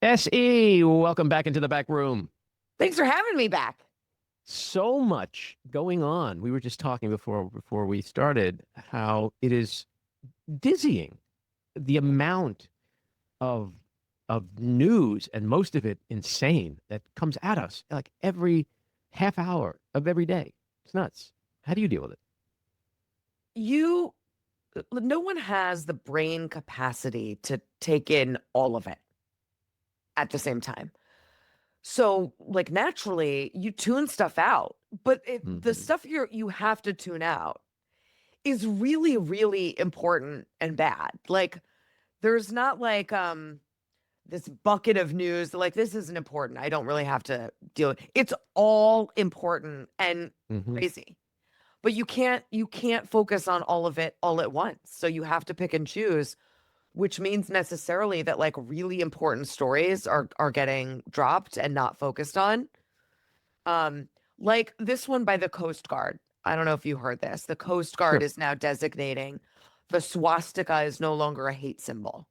SE, welcome back into the back room. Thanks for having me back. So much going on. We were just talking before we started how it is dizzying the amount of news, and most of it insane, that comes at us like every half hour of every day. It's nuts. How do you deal with it? No one has the brain capacity to take in all of it at the same time. So, like, naturally, you tune stuff out, but the stuff you have to tune out is really, really important and bad. Like, there's not like this bucket of news like this isn't important. I don't really have to deal with it. It's all important and crazy. But you can't focus on all of it all at once. So you have to pick and choose, which means necessarily that like really important stories are getting dropped and not focused on. Like this one by the Coast Guard. I don't know if you heard this. The Coast Guard is now designating the swastika is no longer a hate symbol.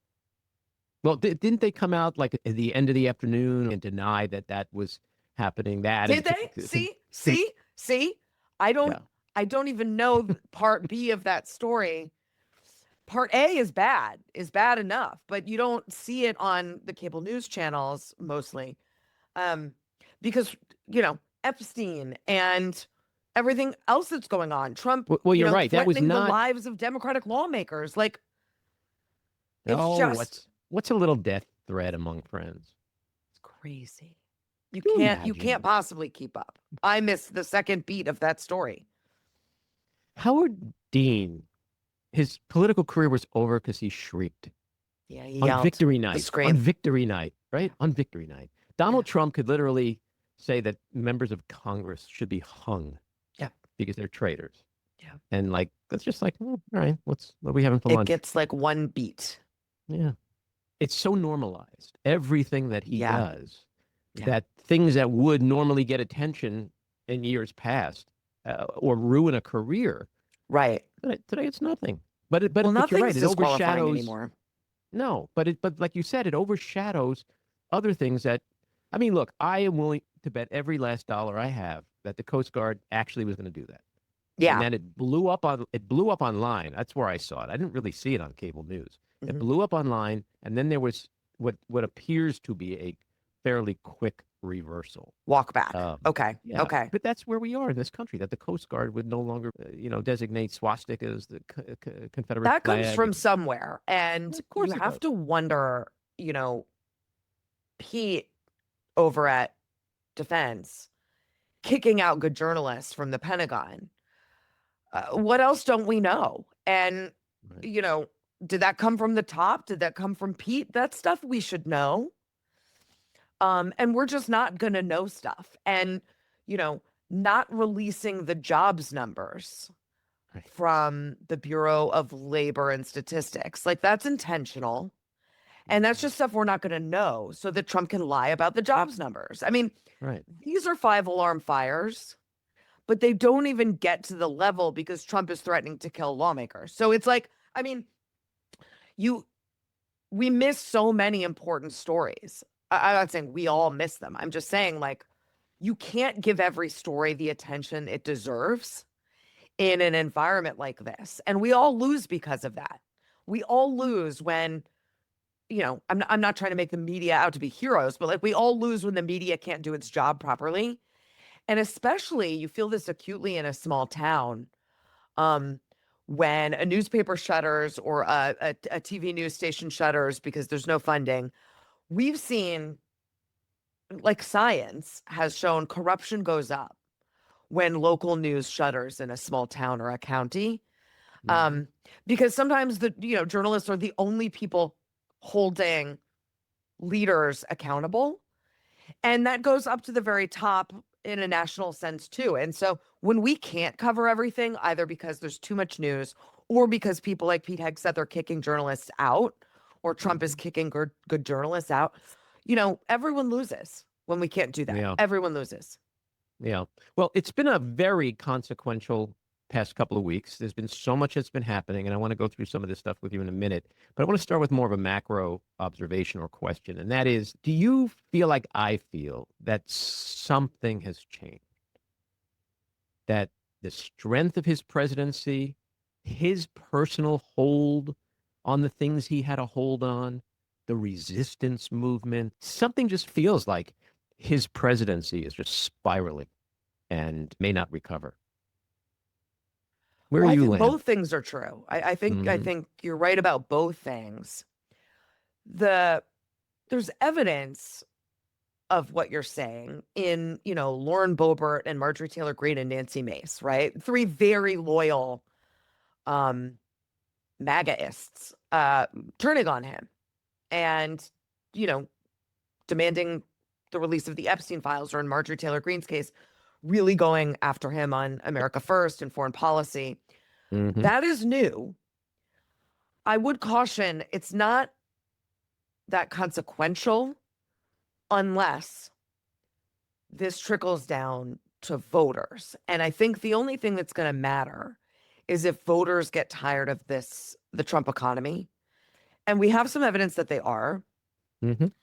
Well, didn't they come out like at the end of the afternoon and deny that was happening? Did they? See? I don't even know part B of that story. Part A is bad enough, but you don't see it on the cable news channels mostly. Because, Epstein and everything else that's going on. Trump, well, you're right. That was not the lives of Democratic lawmakers. Like, it's what's a little death threat among friends? It's crazy. You can't possibly keep up. I missed the second beat of that story. Howard Dean, his political career was over because he shrieked. Yeah, he on yelled. Victory Night. On Victory Night, right? On Victory Night. Donald Trump could literally say that members of Congress should be hung. Yeah. Because they're traitors. Yeah. And like, that's just like, all right, what are we having for lunch? It gets like one beat. Yeah. It's so normalized. Everything that he does, that things that would normally get attention in years past or ruin a career. Right. Today it's nothing. But nothing you're right. It overshadows anymore. No, but like you said, it overshadows other things that, I mean, look, I am willing to bet every last dollar I have that the Coast Guard actually was going to do that. Yeah. And then it blew up online. That's where I saw it. I didn't really see it on cable news. It blew up online, and then there was what appears to be a fairly quick reversal. Walk back. Okay. Yeah. Okay. But that's where we are in this country, that the Coast Guard would no longer, designate swastikas, the Confederate flag. That comes flag. from somewhere. And of course you have to wonder, Pete over at Defense kicking out good journalists from the Pentagon. What else don't we know? And, did that come from the top? Did that come from Pete? That's stuff we should know. And we're just not going to know stuff. And, not releasing the jobs numbers from the Bureau of Labor and Statistics. Like, that's intentional. And that's just stuff we're not going to know so that Trump can lie about the jobs numbers. I mean, these are 5-alarm fires, but they don't even get to the level because Trump is threatening to kill lawmakers. So it's like, I mean, we miss so many important stories. I'm not saying we all miss them. I'm just saying, like, you can't give every story the attention it deserves in an environment like this. And we all lose because of that. We all lose when, I'm not trying to make the media out to be heroes, but like we all lose when the media can't do its job properly. And especially you feel this acutely in a small town. When a newspaper shutters or a TV news station shutters because there's no funding, we've seen, like, science has shown corruption goes up when local news shutters in a small town or a county. Because sometimes journalists are the only people holding leaders accountable. And that goes up to the very top in a national sense too. And so when we can't cover everything, either because there's too much news or because people like Pete Hegseth are kicking journalists out, or Trump is kicking good journalists out, everyone loses when we can't do that. Yeah. Everyone loses. Yeah. Well, it's been a very consequential past couple of weeks. There's been so much that's been happening, and I want to go through some of this stuff with you in a minute. But I want to start with more of a macro observation or question, and that is, do you feel like I feel that something has changed? That the strength of his presidency, his personal hold on the things he had a hold on, the resistance movement, something just feels like his presidency is just spiraling and may not recover. Where Well, are I you think land? both things are true. I Mhm. think you're right about both things. There's evidence of what you're saying in, Lauren Boebert and Marjorie Taylor Greene and Nancy Mace, right? Three very loyal um MAGAists turning on him and, you know, demanding the release of the Epstein files, or in Marjorie Taylor Greene's case, really going after him on America First and foreign policy. Mhm. That is new. I would caution it's not that consequential unless this trickles down to voters. And I think the only thing that's going to matter is if voters get tired of the Trump economy. And we have some evidence that they are. Mhm.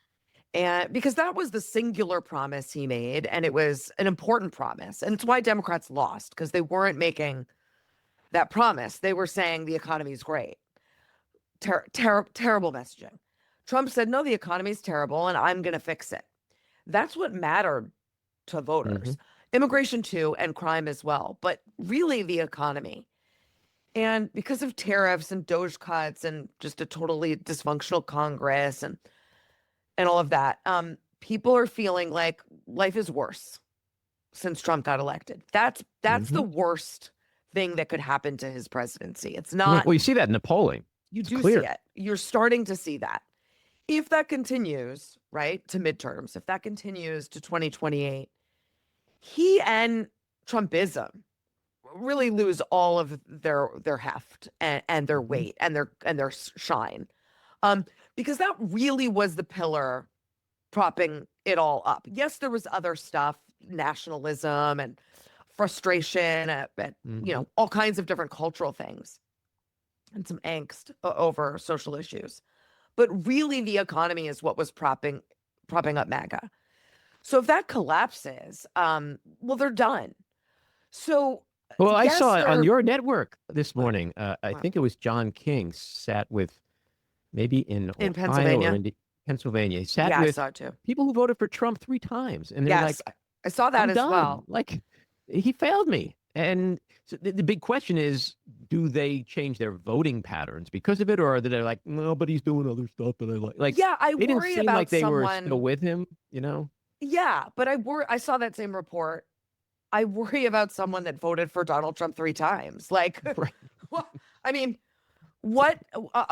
And because that was the singular promise he made, and it was an important promise. And it's why Democrats lost, because they weren't making that promise. They were saying the economy is great. Terrible messaging. Trump said, no, the economy is terrible and I'm going to fix it. That's what mattered to voters. Mhm. Immigration too, and crime as well, but really the economy. And because of tariffs and Doge cuts and just a totally dysfunctional Congress and all of that, people are feeling like life is worse since Trump got elected. That's the Mhm. worst thing that could happen to his presidency. It's Well, not. you see that in the polling. You It's do see clear. it. You're starting to see that. If that continues, right, to midterms, if that continues to 2028, he and Trumpism really lose all of their heft and their Mhm. weight and their shine. Um, because that really was the pillar propping it all up. Yes, there was other stuff, nationalism and frustration at Mhm. all kinds of different cultural things and some angst over social issues. But really the economy is what was propping up MAGA. So if that collapses, well, they're done. So Well, I yes, saw it on they're your network this what, morning. I what think it was John King sat with, maybe in in Ohio or Pennsylvania. in Pennsylvania. He sat Yeah, I with saw it too. people who voted for Trump 3 times, and they're Yes, like, I saw that "I'm as done. well. Like, he failed me." And so the big question is, do they change their voting patterns because of it, or are they like, "No, but he's doing other stuff that I like." Like, Yeah, I they didn't worry seem like about they were still someone. with him, you know? Yeah, but I saw that same report. I worry about someone that voted for Donald Trump 3 times. Like, Right. what? I mean, what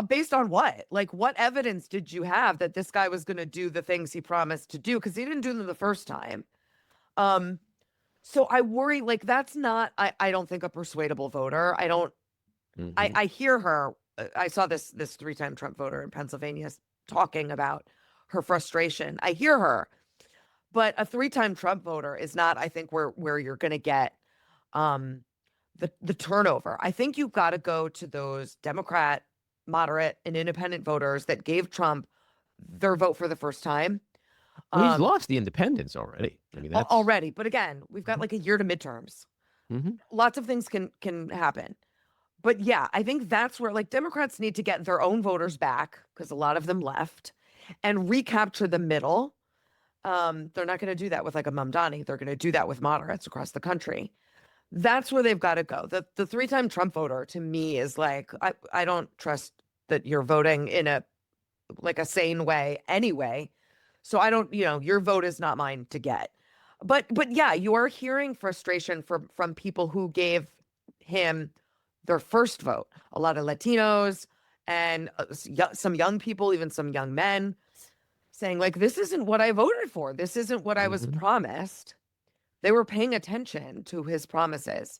based on what? Like, what evidence did you have that this guy was going to do the things he promised to do? Because he didn't do them the first time. Um, so I worry, like, that's not, I don't think, a persuadable voter. I don't, Hmm. I hear her. I saw this 3 time Trump voter in Pennsylvania talking about her frustration. I hear her, but a 3 time Trump voter is not, I think, where you're going to get um, the turnover. I think you've got to go to those Democrat, moderate, and independent voters that gave Trump their vote for the first time Well, he's um, lost the independents already. I mean, that's. already. But again, we've got like a year to midterms. Hmm. Lots of things can happen. But yeah, I think that's where, like, Democrats need to get their own voters back because a lot of them left and recapture the middle. They're not going to do that with like a Mamdani. They're going to do that with moderates across the country. That's where they've got to go. The 3 time Trump voter to me is like, I don't trust that you're voting in a like a sane way anyway. So I don't, your vote is not mine to get. But yeah, you are hearing frustration from people who gave him their first vote. A lot of Latinos and some young people, even some young men, saying like, this isn't what I voted for. This isn't what I was Hmm. promised. They were paying attention to his promises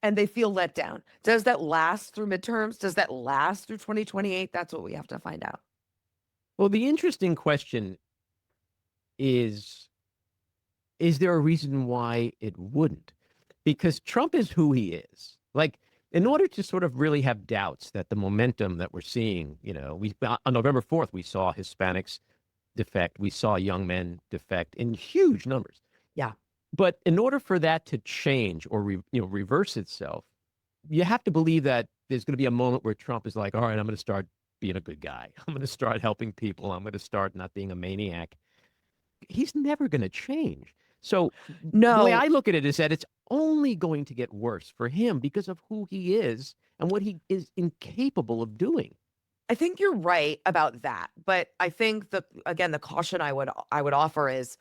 and they feel let down. Does that last through midterms? Does that last through 2028? That's what we have to find out. Well, the interesting question is there a reason why it wouldn't? Because Trump is who he is. Like, in order to sort of really have doubts that the momentum that we're seeing, we on November 4th, we saw Hispanics defect, we saw young men defect in huge numbers. Yeah. But in order for that to change or reverse itself, you have to believe that there's going to be a moment where Trump is like, all right, I'm going to start being a good guy. I'm going to start helping people. I'm going to start not being a maniac. He's never going to change. So the way No, I look at it is that it's only going to get worse for him because of who he is and what he is incapable of doing. I think you're right about that. But I think the caution I would offer is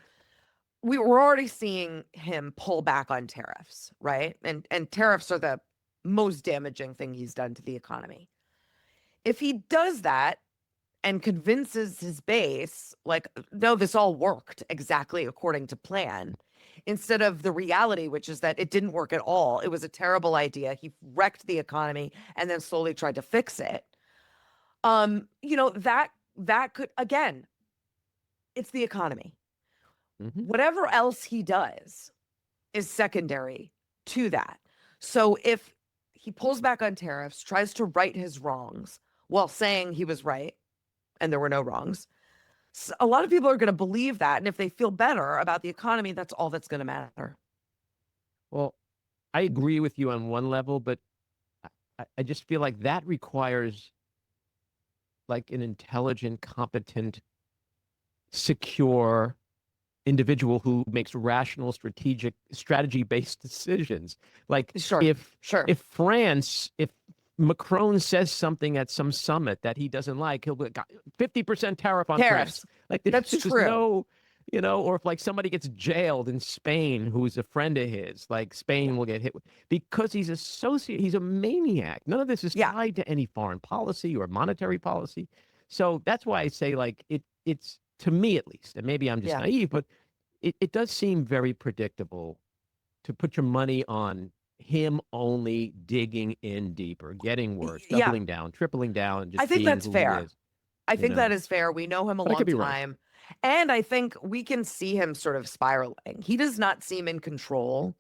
we're already seeing him pull back on tariffs, right? And tariffs are the most damaging thing he's done to the economy. If he does that and convinces his base, like, no, this all worked exactly according to plan, instead of the reality, which is that it didn't work at all. It was a terrible idea. He wrecked the economy and then slowly tried to fix it. That could, again, it's the economy. Mm-hmm. Whatever else he does is secondary to that. So if he pulls back on tariffs, tries to right his wrongs while saying he was right and there were no wrongs, a lot of people are going to believe that. And if they feel better about the economy, that's all that's going to matter. Well, I agree with you on one level, but I just feel like that requires like an intelligent, competent, secure individual who makes rational, strategy-based decisions. Like Sure. if Sure. if Macron says something at some summit that he doesn't like, he'll be 50% tariff on Tariffs. France. Like That's there's true. no, or if like somebody gets jailed in Spain who's a friend of his, like Spain will get hit because he's he's a maniac. None of this is tied to any foreign policy or monetary policy. So that's why I say like it's to me at least, and maybe I'm just naive, but it does seem very predictable to put your money on him only digging in deeper, getting worse, doubling down, tripling down, and just I think being that's who fair. he is. I think that is fair. We know him a But I long could be wrong. time. And I think we can see him sort of spiraling. He does not seem in control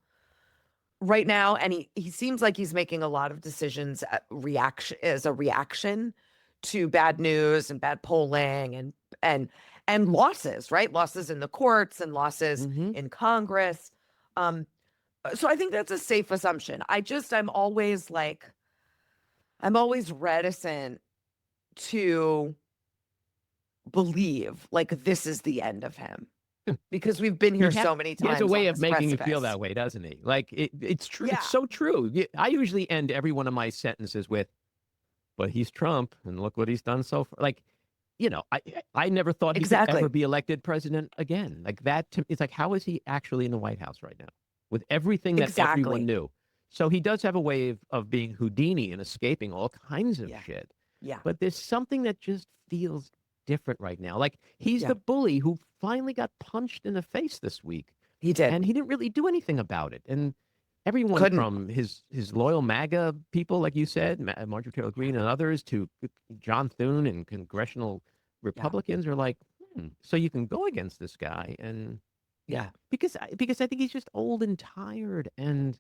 right now. And he seems like he's making a lot of decisions as a reaction to bad news and bad polling and losses, right? Losses in the courts and losses in Congress. So I think that's a safe assumption. I'm always reticent to believe like this is the end of him because we've been here so many times. He has a way on of this making you feel precipice. that way, doesn't he? Like it's true. Yeah. It's so true. I usually end every one of my sentences with, "But he's Trump, and look what he's done so far." Like, I never thought he could ever be elected president again. Like that, it's like, how is he actually in the White House right now with everything that everyone knew? So he does have a way of being Houdini and escaping all kinds of shit. Yeah. But there's something that just feels different right now. Like he's the bully who finally got punched in the face this week. He did. And he didn't really do anything about it. And everyone from his loyal MAGA people, like you said, Marjorie Taylor Greene and others, to John Thune and congressional Republicans are like, so you can go against this guy. And because I think he's just old and tired. And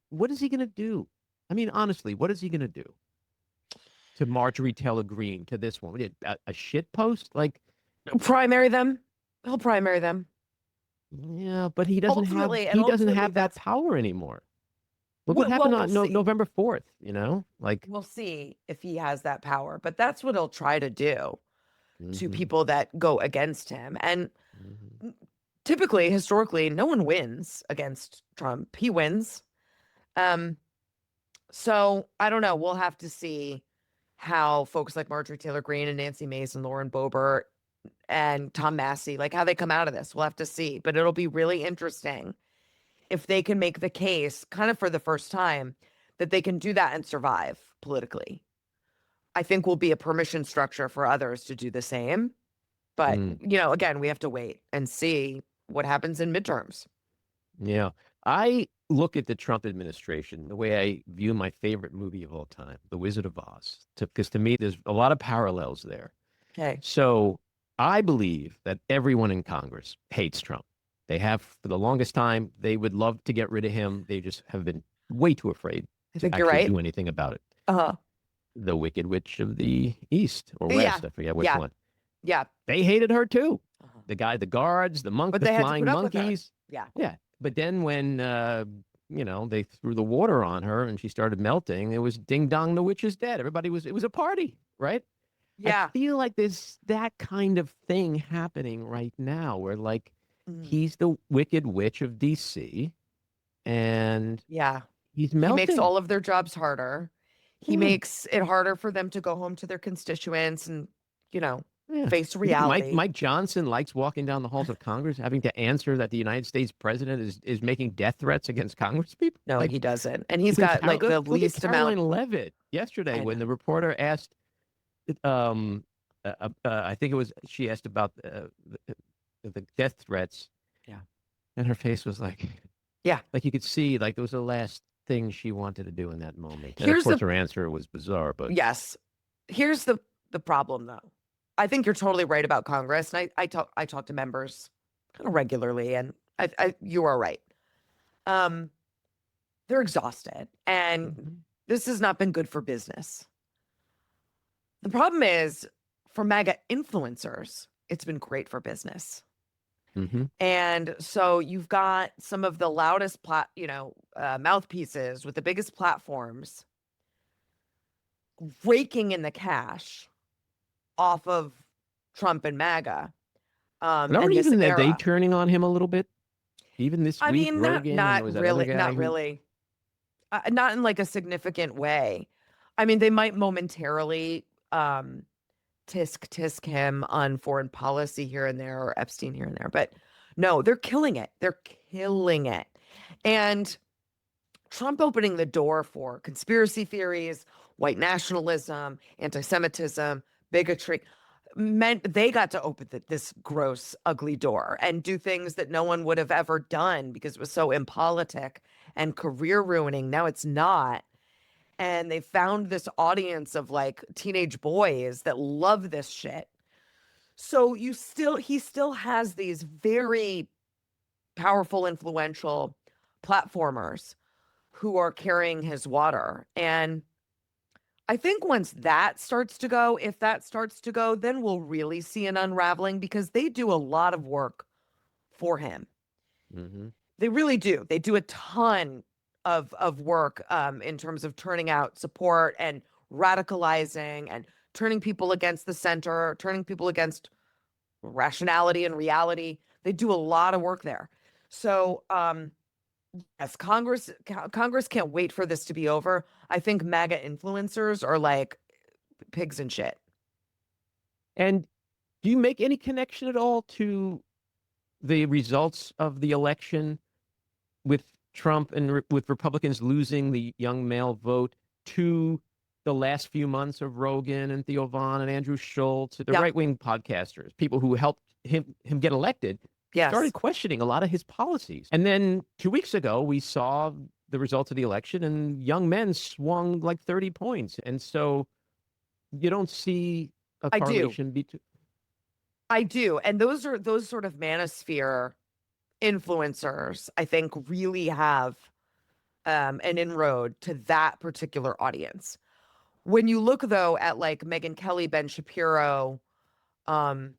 what is he going to do? I mean, honestly, what is he going to do to Marjorie Taylor Greene, to this one? A shit post? Like, primary them. He'll primary them. Yeah, but he doesn't have that power anymore. Look what happened on November 4th, like we'll see if he has that power, but that's what he'll try to do to people that go against him. And typically, historically, no one wins against Trump. He wins. So I don't know. We'll have to see how folks like Marjorie Taylor Greene and Nancy Mason, Lauren Boebert, and Tom Massey, like how they come out of this. We'll have to see. But it'll be really interesting if they can make the case kind of for the first time that they can do that and survive politically. I think will be a permission structure for others to do the same. But, again, we have to wait and see what happens in midterms. Yeah. I look at the Trump administration the way I view my favorite movie of all time, The Wizard of Oz, because to me, there's a lot of parallels there. Okay. So I believe that everyone in Congress hates Trump. They have for the longest time. They would love to get rid of him. They just have been way too afraid I to think you're actually right. do anything about it. Uh-huh. The Wicked Witch of the East or Yeah. West, I forget which Yeah. one. Yeah. They hated her too. Uh-huh. The guards, But the they had to flying put up with her. monkeys. Yeah. Yeah. But then when they threw the water on her and she started melting, it was ding dong, the witch is dead. It was a party, right? I Yeah. feel like there's that kind of thing happening right now where like Mhm. he's the Wicked Witch of DC and Yeah. he's He makes melting. all of their jobs harder. He Yeah. makes it harder for them to go home to their constituents and, you know, Yeah. face You think reality. Mike Johnson likes walking down the halls of Congress having to answer that the United States president is making death threats against Congress people? No, Like he doesn't. And he's even got like the look at least Caroline amount. Leavitt yesterday I when know. the reporter asked I think it was she asked about the death threats. Yeah. And her face was Yeah. like you could see, like it was the last thing she wanted to do in that moment. And of Here's course, the her answer was bizarre, but yes. Here's the problem though. I think you're totally right about Congress. And I talk to members kind of regularly, and you are right. Um, they're exhausted, and Mhm. this has not been good for business. The problem is for MAGA influencers, it's been great for business. Mhm. And so you've got some of the loudest mouthpieces with the biggest platforms raking in the cash off of Trump and MAGA, And and aren't this even they era. turning on him a little bit? Even this I week, mean, not Rogan, and there not was that other really, guy not who. really, not in like a significant way. I mean, they might momentarily tisk him on foreign policy here and there, or Epstein here and there, but no, they're killing it. They're killing it, and Trump opening the door for conspiracy theories, white nationalism, anti-Semitism, bigotry meant they got to open this gross, ugly door and do things that no one would have ever done because it was so impolitic and career ruining. Now it's not. And they found this audience of like teenage boys that love this shit. So he still has these very powerful, influential platformers who are carrying his water. And I think once that starts to go, if that starts to go, then we'll really see an unraveling because they do a lot of work for him. Mhm. They really do. They do a ton of work in terms of turning out support and radicalizing and turning people against the center, turning people against rationality and reality. They do a lot of work there. So yes, Congress can't wait for this to be over. I think MAGA influencers are like pigs in shit. And do you make any connection at all to the results of the election with Trump and with Republicans losing the young male vote to the last few months of Rogan and Theo Vaughn and Andrew Schultz, the Yep. right wing podcasters, people who helped him get elected, started Yes. questioning a lot of his policies. And then 2 weeks ago, we saw the results of the election, and young men swung like 30 points. And so you don't see a I do. correlation between. I do. And those sort of manosphere influencers, I think, really have an inroad to that particular audience. When you look though at like Megyn Kelly, Ben Shapiro, um,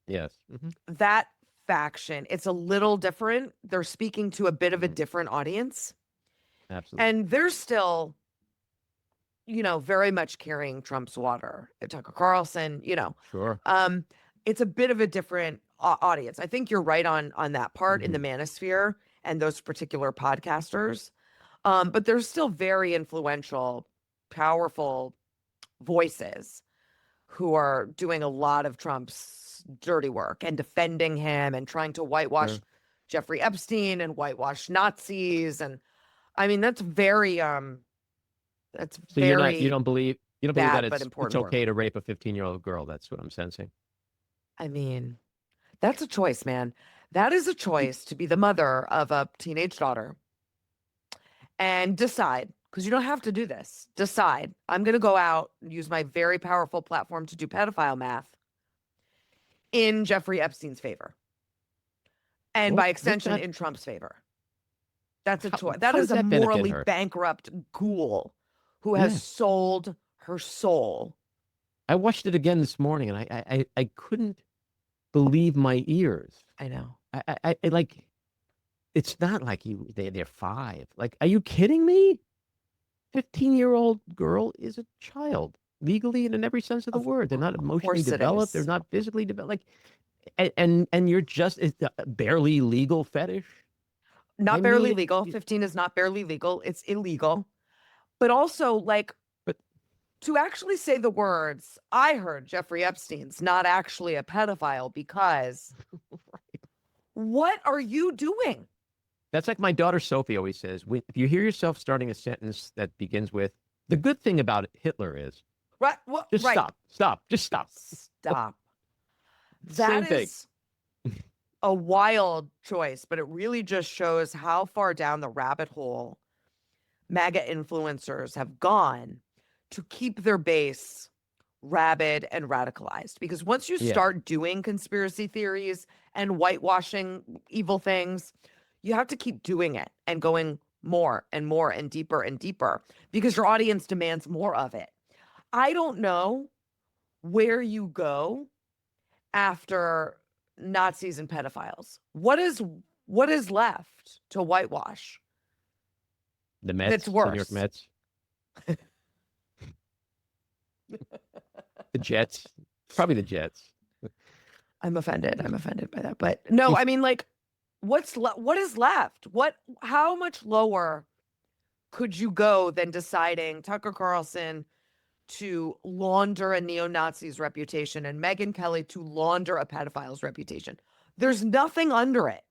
Yes. Hmm. that faction, it's a little different. They're speaking to a bit of a Hmm. different audience. Absolutely. And they're still, very much carrying Trump's water. Tucker Carlson, Sure. um, it's a bit of a different audience. I think you're right on that part in Hmm. the manosphere and those particular podcasters. But there's still very influential, powerful voices who are doing a lot of Trump's dirty work and defending him and trying to whitewash Sure. Jeffrey Epstein and whitewash Nazis. And I mean, that's So you very don't believe that bad but it's important work. okay to rape a 15-year-old girl. That's what I'm sensing. I mean, that's a choice, man. That is a Y- choice to be the mother of a teenage daughter and decide, because you don't have to do this. Decide, I'm going to go out and use my very powerful platform to do pedophile math in Jeffrey Epstein's favor and Well, by they've extension got in Trump's favor. That's a choice. How That is does a that benefit morally her? bankrupt ghoul who has Yeah. sold her soul. I watched it again this morning, and I couldn't believe my ears. I know. I like. It's not like they're 5. Like, are you kidding me? 15-year-old girl is a child legally and in every sense of the word. They're not emotionally course it developed. They're is. not physically developed. Like, and you're just it's a barely legal fetish. I Not barely mean, legal. 15 is not barely legal. It's illegal. But also, like, but to actually say the words, I heard Jeffrey Epstein's not actually a pedophile because what are you doing? that's like my daughter Sophie always says. If you hear yourself starting a sentence that begins with, "The good thing about Hitler is," Right. Well, just right. just stop. Stop. Same That thing. is a wild choice, but it really just shows how far down the rabbit hole MAGA influencers have gone to keep their base rabid and radicalized. Because once you Yeah. start doing conspiracy theories and whitewashing evil things, you have to keep doing it and going more and more and deeper because your audience demands more of it. I don't know where you go after Nazis and pedophiles. What is left to whitewash? The That's Mets, the New York worse. Mets, the Jets, probably the Jets. I'm offended. I'm offended by that. But no, I mean, like, what is left? How much lower could you go than deciding Tucker Carlson to launder a neo-Nazi's reputation and Megyn Kelly to launder a pedophile's reputation? There's nothing under it.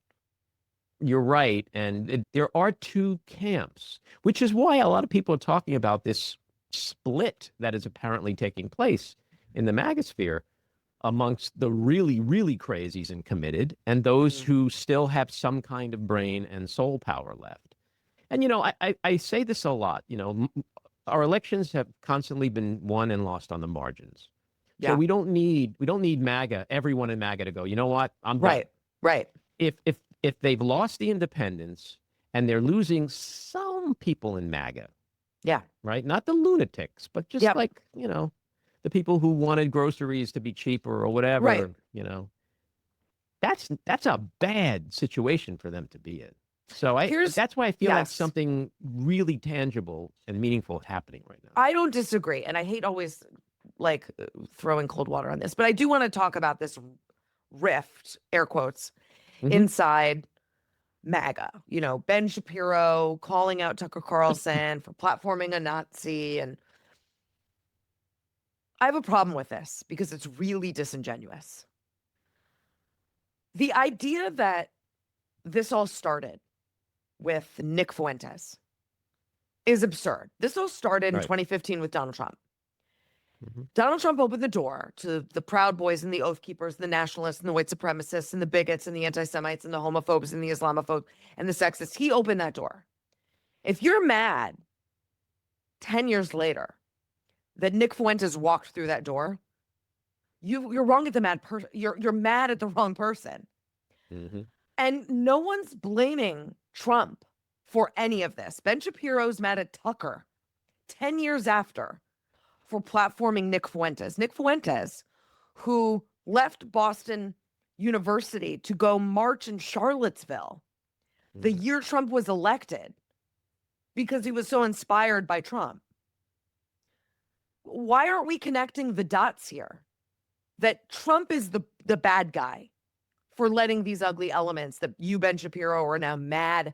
You're right. And there are 2 camps, which is why a lot of people are talking about this split that is apparently taking place in the MAGA sphere amongst the really, really crazies and committed and those who still have some kind of brain and soul power left. And, I say this a lot, our elections have constantly been won and lost on the margins. So Yeah. we don't need MAGA, everyone in MAGA to go, you know what? I'm done. Right. Right. If they've lost the independents and they're losing some people in MAGA, Yeah. right? Not the lunatics, but just Yep. like, the people who wanted groceries to be cheaper or whatever, Right. That's a bad situation for them to be in. So that's why I feel like Yes. something really tangible and meaningful happening right now. I don't disagree. And I hate always like throwing cold water on this, but I do want to talk about this rift, air quotes, inside MAGA. Ben Shapiro calling out Tucker Carlson for platforming a Nazi. And I have a problem with this because it's really disingenuous. The idea that this all started with Nick Fuentes is absurd. This all started in 2015 with Donald Trump. Donald Trump opened the door to the Proud Boys and the Oath Keepers, the nationalists and the white supremacists and the bigots and the anti-Semites and the homophobes and the Islamophobes and the sexists. He opened that door. If you're mad 10 years later that Nick Fuentes walked through that door, you're wrong at the mad person. You're mad at the wrong person. And no one's blaming Trump for any of this. Ben Shapiro's mad at Tucker 10 years after for platforming Nick Fuentes. Nick Fuentes, who left Boston University to go march in Charlottesville the year Trump was elected because he was so inspired by Trump. Why aren't we connecting the dots here? That Trump is the bad guy for letting these ugly elements that you, Ben Shapiro, are now mad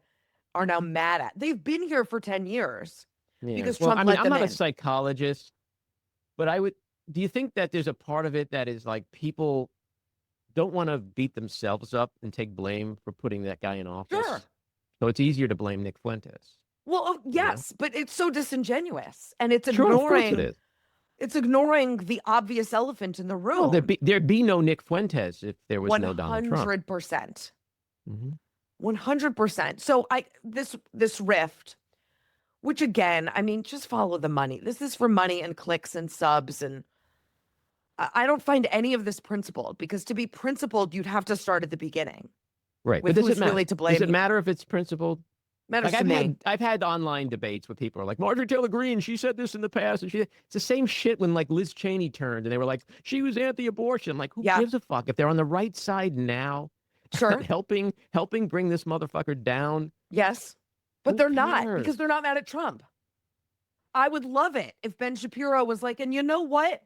at. They've been here for 10 years because Trump let them in. I'm not a psychologist, but do you think that there's a part of it that is like people don't want to beat themselves up and take blame for putting that guy in office? Sure. So it's easier to blame Nick Fuentes. Well, yes, but it's so disingenuous and it's Sure, of course ignoring it is. It's ignoring the obvious elephant in the room. Well, there'd be no Nick Fuentes if there was no Donald Trump. 100%. 100%. So this rift, which again, I mean, just follow the money. This is for money and clicks and subs. And I don't find any of this principled because to be principled, you'd have to start at the beginning. Right. With But does who's it matter? really to blame. Does it matter if it's principled? Matters Like to me. I've had online debates with people who are like, Marjorie Taylor Greene, she said this in the past, and it's the same shit when like Liz Cheney turned and they were like, she was anti-abortion. I'm like, who Yeah, gives a fuck if they're on the right side now, sure. helping bring this motherfucker down? Yes. But Who they're not, because cares? they're not mad at Trump. I would love it if Ben Shapiro was like, and you know what?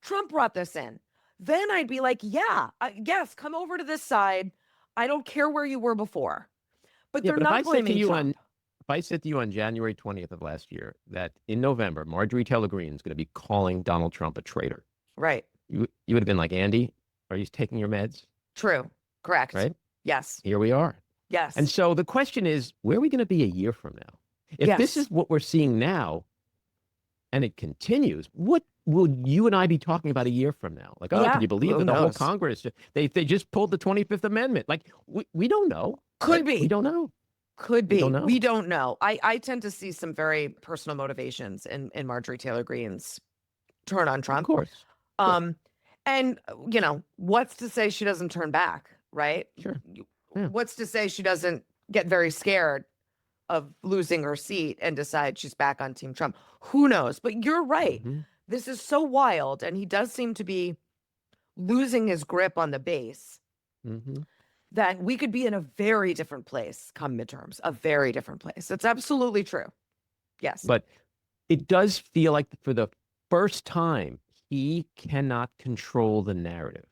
Trump brought this in. Then I'd be like, yeah, yes, come over to this side. I don't care where you were before. But Yeah, they're but if I not said to blaming you Trump. if I said to you on January 20th of last year that in November, Marjorie Taylor Greene is going to be calling Donald Trump a traitor, Right. you would have been like, Andy, are you taking your meds? True. Correct. Right? Yes. Here we are. And Yes. so the question is, where are we going to be a year from now? If this Yes. is what we're seeing now and it continues, what will you and I be talking about a year from now? Like, oh, can Yeah. you believe Who that the whole knows? Congress, they just pulled the 25th Amendment? Like, we don't know. Could Right? We be. don't know. Could We don't be. know. We don't know. I tend to see some very personal motivations in Marjorie Taylor Greene's turn on Of Trump. course. Sure. And what's to say she doesn't turn back, right? Sure. Yeah. What's to say she doesn't get very scared of losing her seat and decide she's back on Team Trump? Who knows? But you're right. Mhm. This is so wild, and he does seem to be losing his grip on the base Mhm. that we could be in a very different place come midterms, a very different place. That's absolutely true. Yes. But it does feel like for the first time, he cannot control the narrative.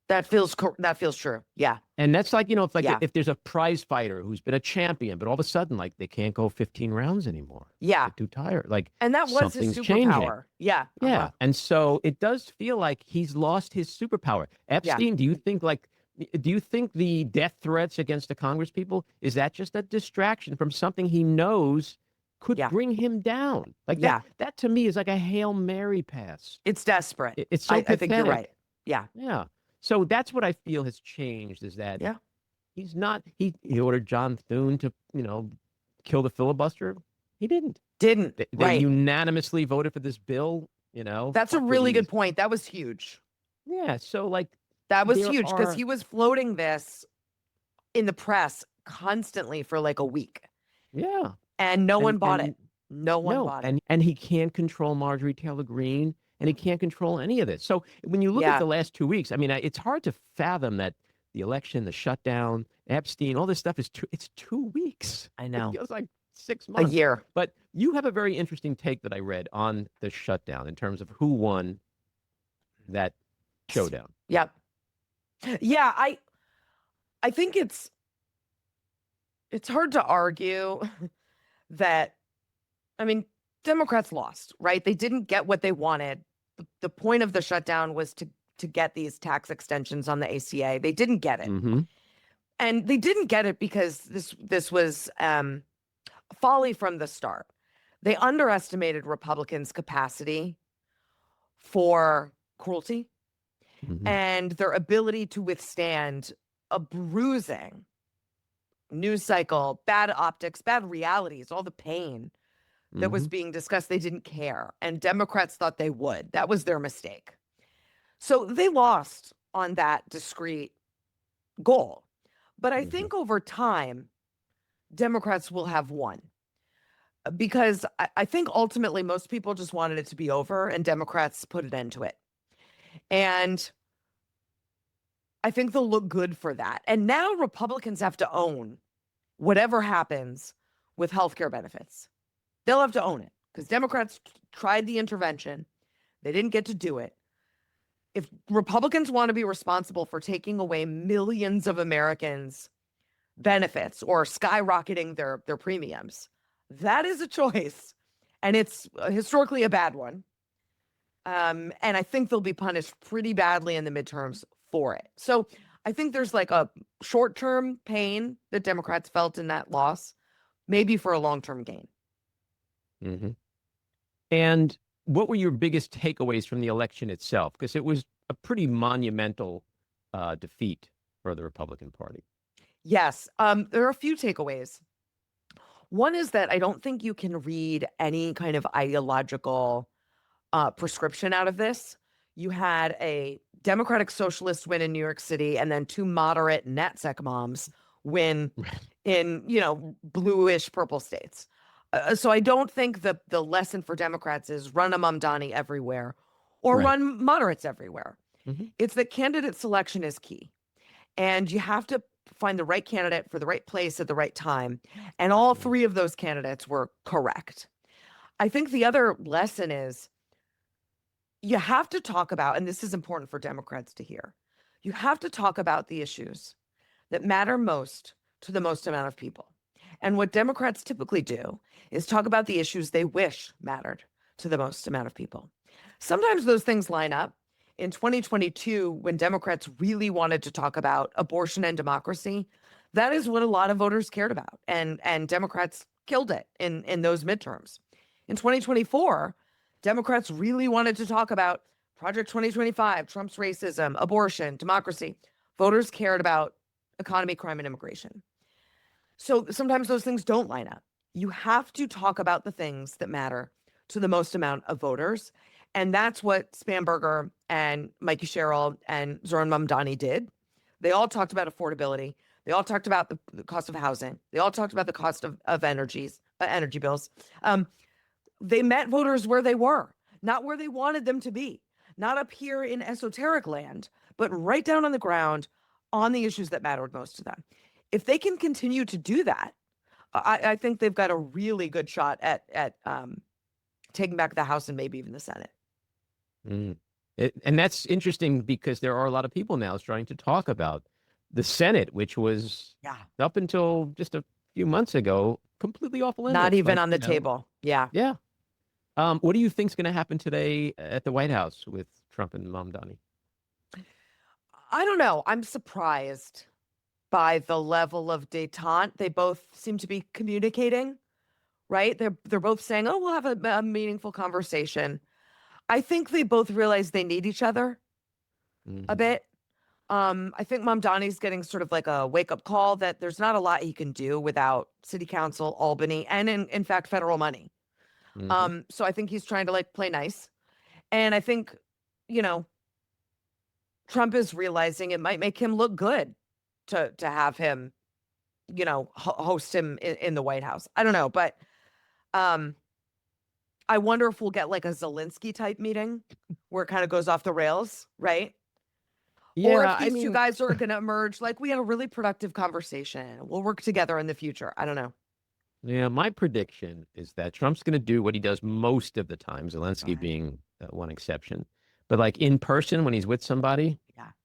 That feels true. Yeah. And that's like, if like Yeah. if there's a prize fighter who's been a champion, but all of a sudden, like they can't go 15 rounds anymore. Yeah. They're too tired. Like And that was his something's changing. superpower. Yeah. Yeah. And so it does feel like he's lost his superpower. Epstein, do you think the death threats against the Congress people, is that just a distraction from something he knows could Yeah. bring him down? Like Yeah. that to me is like a Hail Mary pass. It's desperate. It's so I pathetic. think you're right. Yeah. Yeah. So that's what I feel has changed is that he's not, he ordered John Thune to, kill the filibuster. He didn't. They Right. unanimously voted for this bill, That's a really good point. That was huge. Yeah. So like, That was there huge because are- he was floating this in the press constantly for like a week. Yeah. And no one bought and- it. No one bought it. And he can't control Marjorie Taylor Greene, and he can't control any of this. So when you look Yeah. at the last 2 weeks, I mean, it's hard to fathom that the election, the shutdown, Epstein, all this stuff it's 2 weeks. I know. It feels like 6 A months. year. But you have a very interesting take that I read on the shutdown in terms of who won that showdown. Yep. Yeah, I think it's hard to argue that, I mean, Democrats lost, right? They didn't get what they wanted. The point of the shutdown was to get these tax extensions on the ACA. They didn't get it. Mm-hmm. And they didn't get it because this was folly from the start. They underestimated Republicans' capacity for cruelty Mm-hmm. and their ability to withstand a bruising news cycle, bad optics, bad realities, all the pain that was being discussed. They didn't care. And Democrats thought they would. That was their mistake. So they lost on that discrete goal. But I think over time, Democrats will have won. Because I think ultimately most people just wanted it to be over and Democrats put an end to it. And I think they'll look good for that. And now Republicans have to own whatever happens with healthcare benefits. They'll have to own it because Democrats tried the intervention. They didn't get to do it. If Republicans want to be responsible for taking away millions of Americans' benefits or skyrocketing their premiums, that is a choice. And it's historically a bad one. And I think they'll be punished pretty badly in the midterms for it. So I think there's like a short-term pain that Democrats felt in that loss, maybe for a long-term gain. Mm-hmm. And what were your biggest takeaways from the election itself? Because it was a pretty monumental defeat for the Republican Party. Yes, there are a few takeaways. One is that I don't think you can read any kind of ideological prescription out of this. You had a Democratic Socialist win in New York City and then two moderate NatSec moms win in, bluish purple states. So I don't think the lesson for Democrats is run a Mamdani everywhere or Right. run moderates everywhere. Mhm. It's that candidate selection is key. And you have to find the right candidate for the right place at the right time. And all three of those candidates were correct. I think the other lesson is you have to talk about, and this is important for Democrats to hear, you have to talk about the issues that matter most to the most amount of people. And what Democrats typically do is talk about the issues they wish mattered to the most amount of people. Sometimes those things line up. In 2022, when Democrats really wanted to talk about abortion and democracy, that is what a lot of voters cared about. And Democrats killed it in those midterms. In 2024, Democrats really wanted to talk about Project 2025, Trump's racism, abortion, democracy. Voters cared about economy, crime, and immigration. So sometimes those things don't line up. You have to talk about the things that matter to the most amount of voters. And that's what Spanberger and Mikey Sherrill and Zoran Mamdani did. They all talked about affordability. They all talked about the cost of housing. They all talked about the cost of energy bills. They met voters where they were, not where they wanted them to be, not up here in esoteric land, but right down on the ground on the issues that mattered most to them. If they can continue to do that, I think they've got a really good shot at taking back the House and maybe even the Senate. Mm. And that's interesting because there are a lot of people now starting to talk about the Senate, which was up until just a few months ago completely off limits. Not even on the table. Yeah. Yeah. What do you think is going to happen today at the White House with Trump and Mamdani? I don't know. I'm surprised by the level of détente they both seem to be communicating, right? They're both saying, "Oh, we'll have a meaningful conversation." I think they both realize they need each other a bit. I think Mamdani's getting sort of like a wake-up call that there's not a lot he can do without city council, Albany, and in fact, federal money. So I think he's trying to like play nice. And I think, Trump is realizing it might make him look good to have him, host him in the White House. I don't know, but I wonder if we'll get like a Zelensky type meeting where it kind of goes off the rails, right? Yeah, or if these two guys are going to emerge like we had a really productive conversation. We'll work together in the future. I don't know. Yeah, my prediction is that Trump's going to do what he does most of the time, Zelensky Right. being one exception. But like in person, when he's with somebody,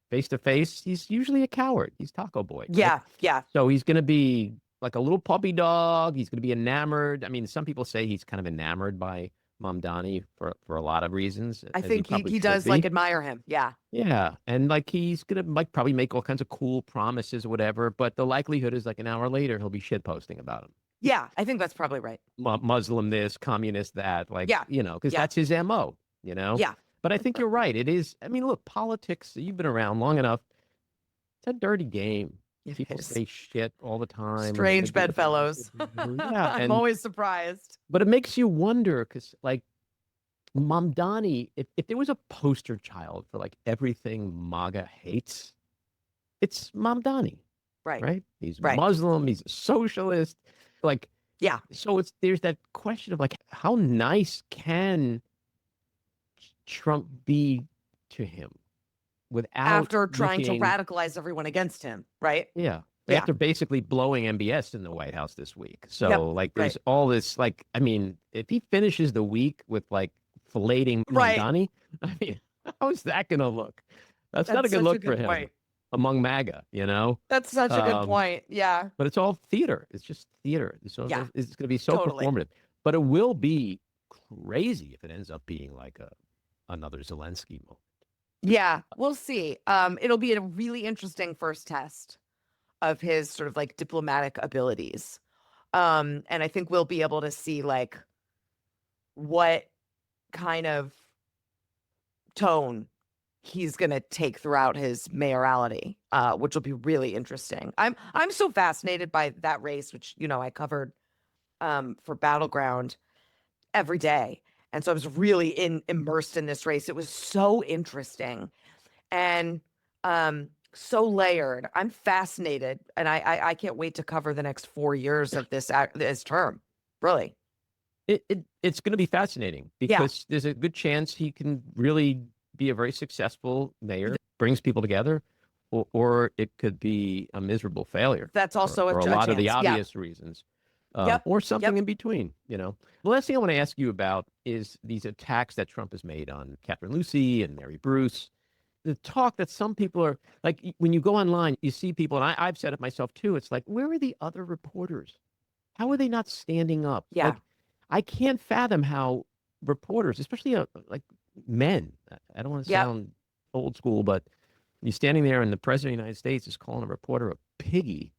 face to face, he's usually a coward. He's Taco Boy. Right? Yeah, yeah. So he's going to be like a little puppy dog. He's going to be enamored. I mean, some people say he's kind of enamored by Mamdani for a lot of reasons. I think he probably does should like be. admire him. Yeah. Yeah, and like he's gonna like probably make all kinds of cool promises or whatever, but the likelihood is like an hour later he'll be shit posting about him. Yeah, I think that's probably right. Muslim this, communist that, like, Yeah. because that's his MO, Yeah. But I think you're right. It is. I mean, look, politics, you've been around long enough. It's a dirty game. It People is. say shit all the time. Strange bedfellows. Yeah. I'm always surprised. But it makes you wonder because, like, Mamdani, if there was a poster child for like everything MAGA hates, it's Mamdani. Right. Right? He's Right. Muslim, he's a socialist. Like, Yeah. so there's that question of like, how nice can Trump be to him without After trying to looking, radicalize everyone against him, right? yeah. Yeah. After basically blowing MBS in the White House this week. So Yep, like there's right. all this, like, I mean, if he finishes the week with like filleting Right. Mamdani, I mean, how is that gonna look? That's not a good such look for him point. among MAGA, That's such a good point. Yeah. But it's all theater. It's just theater. So Yeah. it's going to be so Totally. performative. But it will be crazy if it ends up being like another Zelensky moment. Yeah, we'll see. It'll be a really interesting first test of his sort of like diplomatic abilities. And I think we'll be able to see like what kind of tone he's going to take throughout his mayoralty, which will be really interesting. I'm so fascinated by that race, which, I covered for Battleground every day. And so I was really immersed in this race. It was so interesting. And So layered. I'm fascinated, and I can't wait to cover the next 4 years of this term. Really. It's going to be fascinating Yeah. because there's a good chance he can really be a very successful mayor, brings people together, or it could be a miserable failure. That's also for a lot of the chance. Yeah. obvious reasons. Yep. Or something Yep. in between, you know. The last thing I want to ask you about is these attacks that Trump has made on Catherine Lucy and Mary Bruce. The talk that some people are like, when you go online, you see people, and I've said it myself too. It's like, where are the other reporters? How are they not standing up? Yeah. Like, I can't fathom how reporters, especially like men, I don't want to Yep. sound old school, but you're standing there and the president of the United States is calling a reporter a piggy.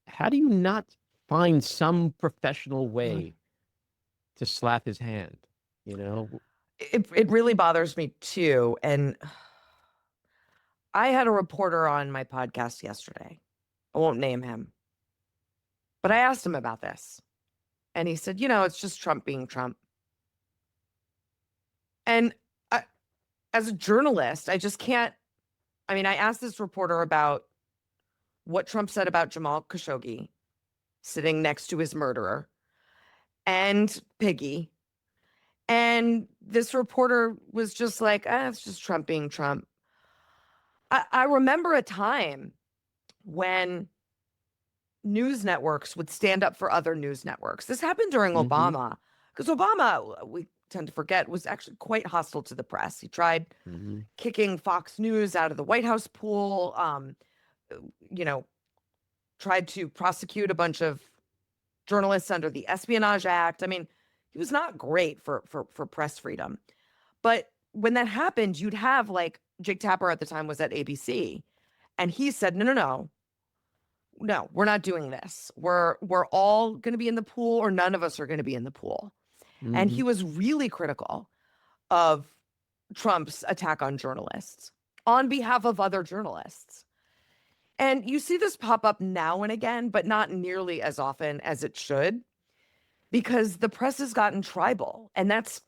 How do you not find some professional way to slap his hand? You know? It really bothers me too. And I had a reporter on my podcast yesterday. I won't name him, but I asked him about this. And he said, it's just Trump being Trump. And as a journalist, I just can't. I mean, I asked this reporter about what Trump said about Jamal Khashoggi sitting next to his murderer and Piggy. And this reporter was just like, it's just Trump being Trump. I remember a time when news networks would stand up for other news networks. This happened during Obama, because Obama, we tend to forget, was actually quite hostile to the press. He tried kicking Fox News out of the White House pool, tried to prosecute a bunch of journalists under the Espionage Act. I mean, he was not great for press freedom. But when that happened, you'd have like Jake Tapper at the time was at ABC, and he said, no, we're not doing this. We're all going to be in the pool, or none of us are going to be in the pool. And he was really critical of Trump's attack on journalists on behalf of other journalists. And you see this pop up now and again, but not nearly as often as it should, because the press has gotten tribal, and that's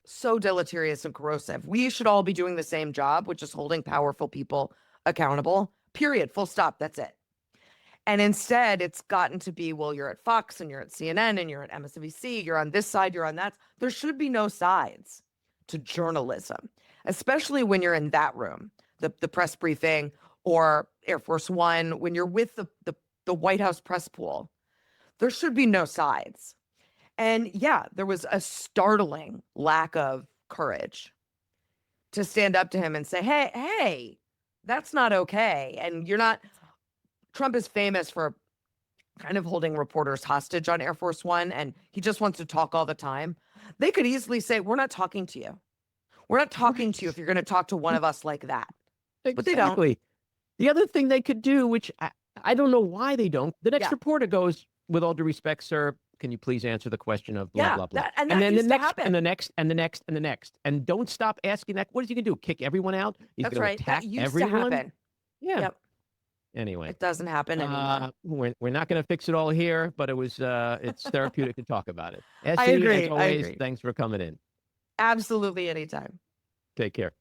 so deleterious and corrosive. We should all be doing the same job, which is holding powerful people accountable, period, full stop. That's it. And instead, it's gotten to be, well, you're at Fox and you're at CNN and you're at MSNBC, you're on this side, you're on that. There should be no sides to journalism, especially when you're in that room, the press briefing or Air Force One, when you're with the White House press pool. There should be no sides. And yeah, there was a startling lack of courage to stand up to him and say, hey, that's not okay. And you're not. Trump is famous for kind of holding reporters hostage on Air Force One, and he just wants to talk all the time. They could easily say, we're not talking to you. We're not talking to you if you're going to talk to one of us like that. Exactly. But they don't. The other thing they could do, which I don't know why they don't, the next Yeah. reporter goes, with all due respect, sir, can you please answer the question of blah, blah, blah. And then the used to next, happen. and the next, and the next, and the next. And don't stop asking that. What is he going to do? Kick everyone out? He's That's going right. to attack That used everyone? to happen. Yeah. Yep. Anyway. It doesn't happen anymore. We're not going to fix it all here, but it's therapeutic to talk about it. I agree. As always, thanks for coming in. Absolutely anytime. Take care.